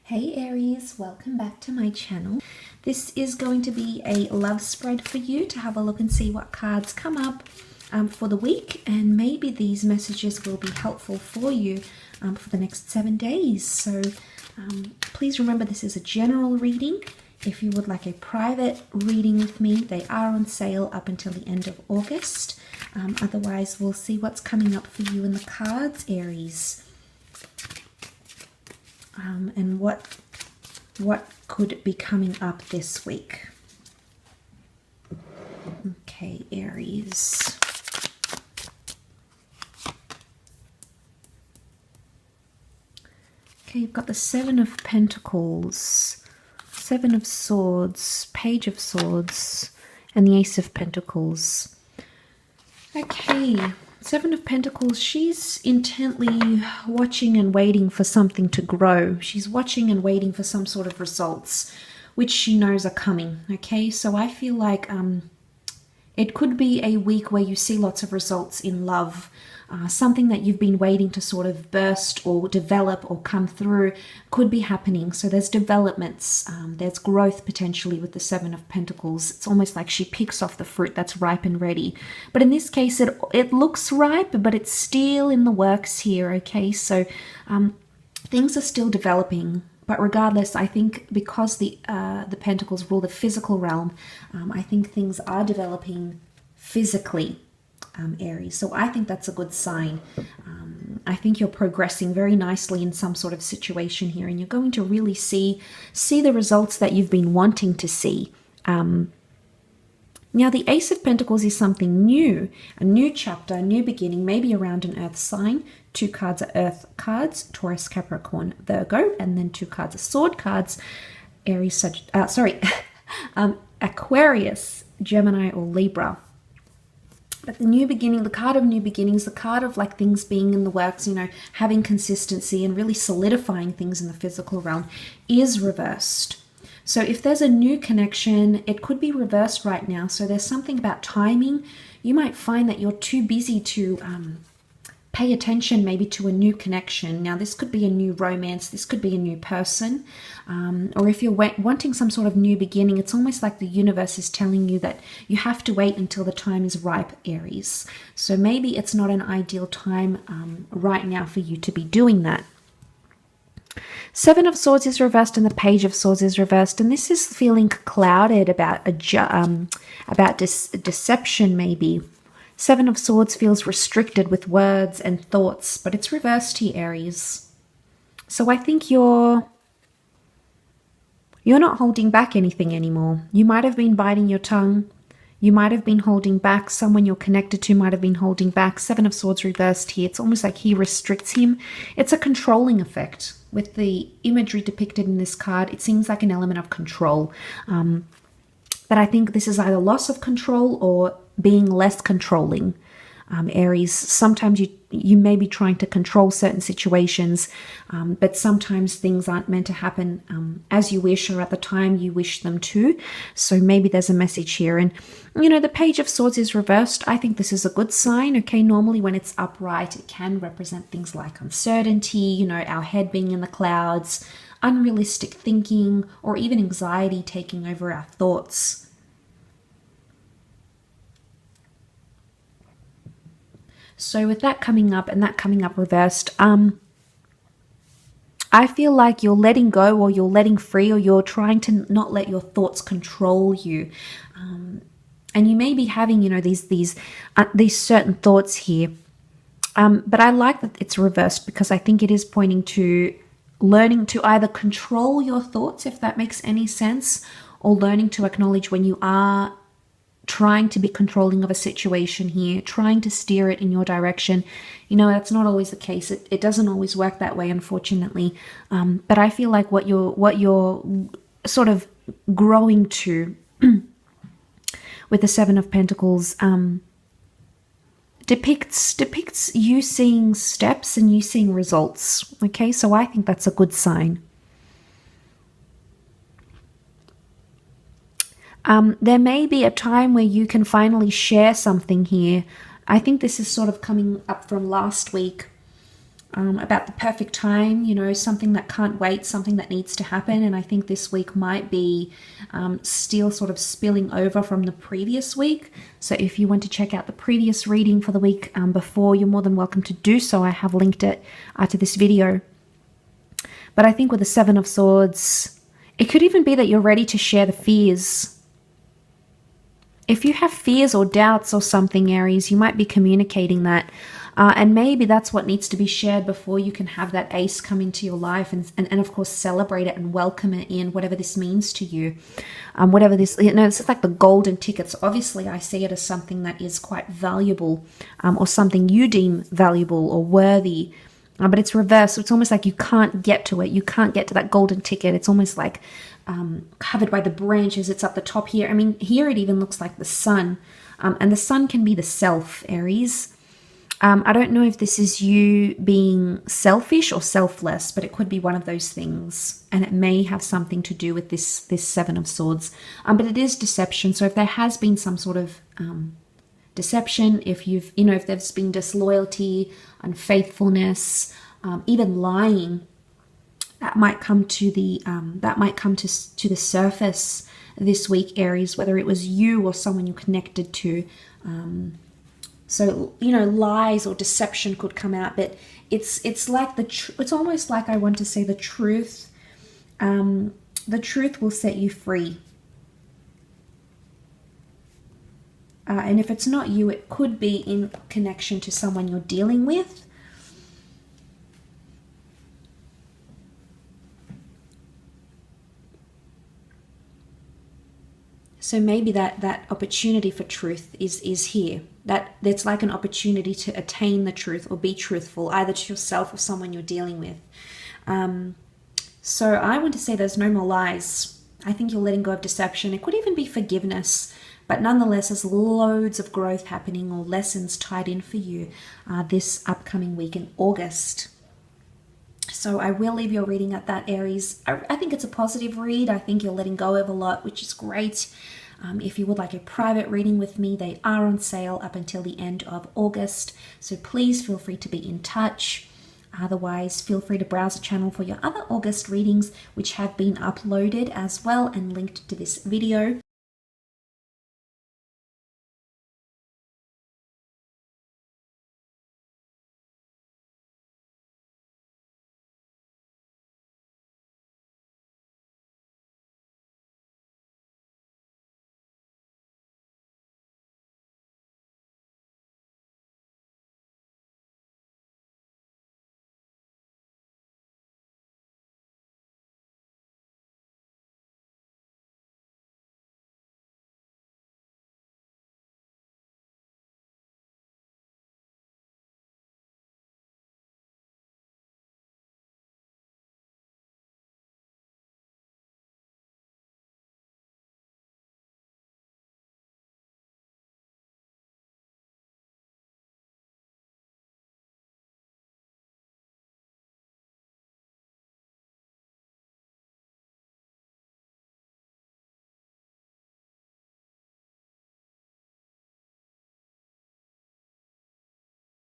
Hey Aries, welcome back to my channel. This is going to be a love spread for you to have a look and see what cards come up for the week, and maybe these messages will be helpful for you for the next 7 days. So please remember, this is a general reading. If you would like a private reading with me, they are on sale up until the end of August. Otherwise, we'll see what's coming up for you in the cards, Aries. And what could be coming up this week. Okay, Aries. Okay, you've got the Seven of Pentacles, Seven of Swords, Page of Swords, and the Ace of Pentacles. Okay. Seven of Pentacles, she's intently watching and waiting for something to grow. She's watching and waiting for some sort of results, which she knows are coming, okay? So I feel like it could be a week where you see lots of results in love. Something that you've been waiting to sort of burst or develop or come through could be happening. So there's developments, there's growth potentially with the Seven of Pentacles. It's almost like she picks off the fruit that's ripe and ready. But in this case, it looks ripe, but it's still in the works here, okay? So things are still developing. But regardless, I think because the Pentacles rule the physical realm, I think things are developing physically. Aries. So I think that's a good sign. I think you're progressing very nicely in some sort of situation here, and you're going to really see the results that you've been wanting to see. Now, the Ace of Pentacles is something new, a new chapter, a new beginning, maybe around an earth sign. 2 cards are earth cards, Taurus, Capricorn, Virgo, and then 2 cards are sword cards, Aries, Aquarius, Gemini, or Libra. But the new beginning, the card of new beginnings, the card of like things being in the works, you know, having consistency and really solidifying things in the physical realm is reversed. So if there's a new connection, it could be reversed right now. So there's something about timing. You might find that you're too busy to pay attention maybe to a new connection. Now, this could be a new romance. This could be a new person. Or if you're wanting some sort of new beginning, it's almost like the universe is telling you that you have to wait until the time is ripe, Aries. So maybe it's not an ideal time right now for you to be doing that. Seven of Swords is reversed and the Page of Swords is reversed. And this is feeling clouded about deception maybe. Seven of Swords feels restricted with words and thoughts, but it's reversed here, Aries. So I think you're not holding back anything anymore. You might have been biting your tongue. You might have been holding back. Someone you're connected to might have been holding back. Seven of Swords reversed here. It's almost like he restricts him. It's a controlling effect. With the imagery depicted in this card, it seems like an element of control. But I think this is either loss of control or being less controlling, Aries. Sometimes you may be trying to control certain situations, but sometimes things aren't meant to happen as you wish or at the time you wish them to. So maybe there's a message here. And, you know, the Page of Swords is reversed. I think this is a good sign, okay? Normally when it's upright, it can represent things like uncertainty, you know, our head being in the clouds, unrealistic thinking, or even anxiety taking over our thoughts. So with that coming up and that coming up reversed, I feel like you're letting go, or you're letting free, or you're trying to not let your thoughts control you. And you may be having, you know, these certain thoughts here. But I like that it's reversed because I think it is pointing to learning to either control your thoughts, if that makes any sense, or learning to acknowledge when you are trying to be controlling of a situation here, trying to steer it in your direction. You know, that's not always the case. It doesn't always work that way, unfortunately. But I feel like what you're sort of growing to with the Seven of Pentacles depicts you seeing steps and you seeing results. Okay, so I think that's a good sign. There may be a time where you can finally share something here. I think this is sort of coming up from last week. about the perfect time, you know, something that can't wait, something that needs to happen. And I think this week might be still sort of spilling over from the previous week. So if you want to check out the previous reading for the week before, you're more than welcome to do so. I have linked it to this video. But I think with the Seven of Swords, it could even be that you're ready to share the fears. If you have fears or doubts or something, Aries, you might be communicating that. And maybe that's what needs to be shared before you can have that ace come into your life and of course celebrate it and welcome it in, whatever this means to you. Whatever this, you know, it's just like the golden tickets. Obviously, I see it as something that is quite valuable, or something you deem valuable or worthy. But it's reversed. So it's almost like you can't get to it. You can't get to that golden ticket. It's almost like covered by the branches. It's up the top here. I mean, here it even looks like the sun. And the sun can be the self, Aries. I don't know if this is you being selfish or selfless, but it could be one of those things. And it may have something to do with this Seven of Swords. But it is deception. So if there has been some sort of deception, if you've, you know, if there's been disloyalty, unfaithfulness, even lying, that might come to the to the surface this week, Aries, whether it was you or someone you connected to. So, you know, lies or deception could come out, but it's like it's almost like, I want to say, the truth will set you free. And if it's not you, it could be in connection to someone you're dealing with. So maybe that opportunity for truth is here. That's like an opportunity to attain the truth or be truthful, either to yourself or someone you're dealing with. So I want to say there's no more lies. I think you're letting go of deception. It could even be forgiveness. But nonetheless, there's loads of growth happening or lessons tied in for you this upcoming week in August. So I will leave your reading at that, Aries. I think it's a positive read. I think you're letting go of a lot, which is great. If you would like a private reading with me, they are on sale up until the end of August. So please feel free to be in touch. Otherwise, feel free to browse the channel for your other August readings, which have been uploaded as well and linked to this video.